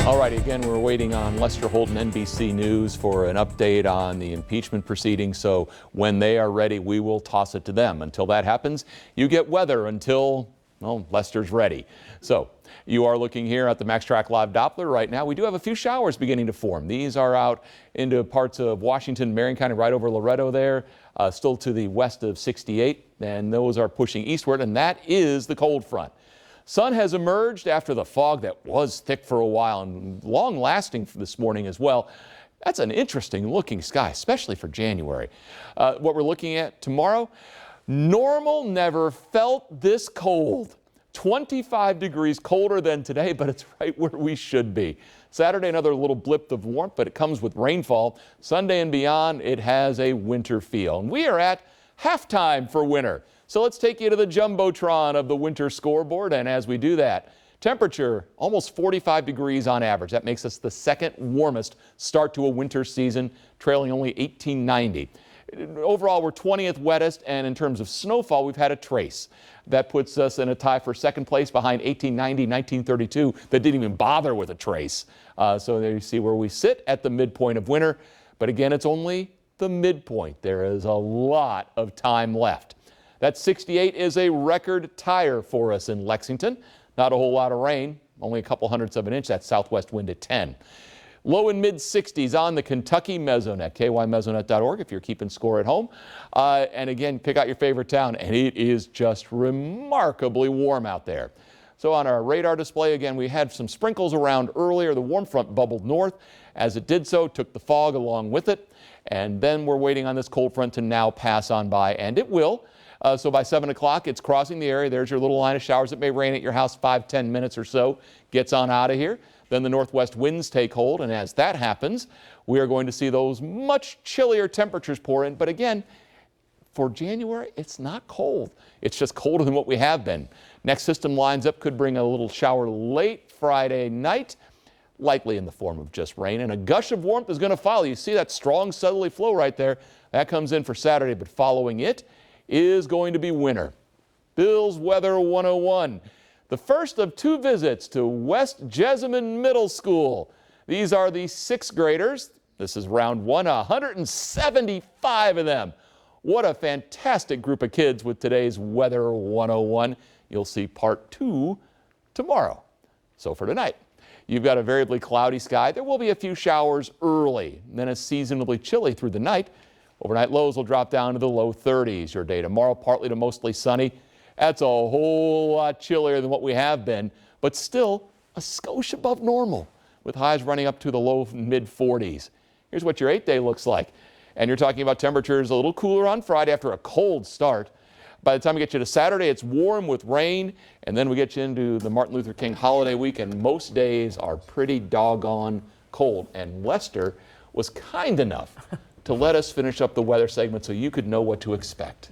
All right, again, we're waiting on Lester Holt and NBC News for an update on the impeachment proceedings. So when they are ready, we will toss it to them. Until that happens, you get weather until, well, Lester's ready. So you are looking here at the Max Track Live Doppler right now. We do have a few showers beginning to form. These are out into parts of Washington, Marion County, right over Loretto there, still to the west of 68. And those are pushing eastward, and that is the cold front. Sun has emerged after the fog that was thick for a while and long-lasting this morning as well. That's an interesting looking sky, especially for January. What we're looking at tomorrow, normal never felt this cold. 25 degrees colder than today, but it's right where we should be. Saturday, another little blip of warmth, but it comes with rainfall. Sunday and beyond, it has a winter feel. And we are at halftime for winter. So let's take you to the Jumbotron of the winter scoreboard. And as we do that, temperature almost 45 degrees on average. That makes us the second warmest start to a winter season, trailing only 1890. Overall, we're 20th wettest, and in terms of snowfall, we've had a trace. That puts us in a tie for second place behind 1890, 1932, that didn't even bother with a trace. So there you see where we sit at the midpoint of winter. But again, it's only the midpoint. There is a lot of time left. That 68 is a record tire for us in Lexington. Not a whole lot of rain, only a couple hundredths of an inch. That southwest wind at 10. Low and mid 60s on the Kentucky Mesonet, kymesonet.org if you're keeping score at home. And again, pick out your favorite town, and it is just remarkably warm out there. So on our radar display, again, we had some sprinkles around earlier. The warm front bubbled north. As it did so, took the fog along with it. And then we're waiting on this cold front to now pass on by, and it will. So by 7 o'clock, it's crossing the area. There's your little line of showers. It may rain at your house 5-10 minutes or so. Gets on out of here. Then the northwest winds take hold, and as that happens, we are going to see those much chillier temperatures pour in. But again, for January, it's not cold. It's just colder than what we have been. Next system lines up, could bring a little shower late Friday night, likely in the form of just rain, and a gush of warmth is going to follow. You see that strong southerly flow right there. That comes in for Saturday, but following it is going to be winter. Bill's Weather 101. The first of two visits to West Jessamine Middle School. These are the sixth graders. This is round one, 175 of them. What a fantastic group of kids with today's Weather 101. You'll see part two tomorrow. So for tonight, you've got a variably cloudy sky. There will be a few showers early, then it's seasonably chilly through the night. Overnight lows will drop down to the low 30s. Your day tomorrow, partly to mostly sunny. That's a whole lot chillier than what we have been, but still a skosh above normal, with highs running up to the low mid 40s. Here's what your 8-day looks like. And you're talking about temperatures a little cooler on Friday after a cold start. By the time we get you to Saturday, it's warm with rain, and then we get you into the Martin Luther King holiday week, and most days are pretty doggone cold. And Lester was kind enough to let us finish up the weather segment so you could know what to expect.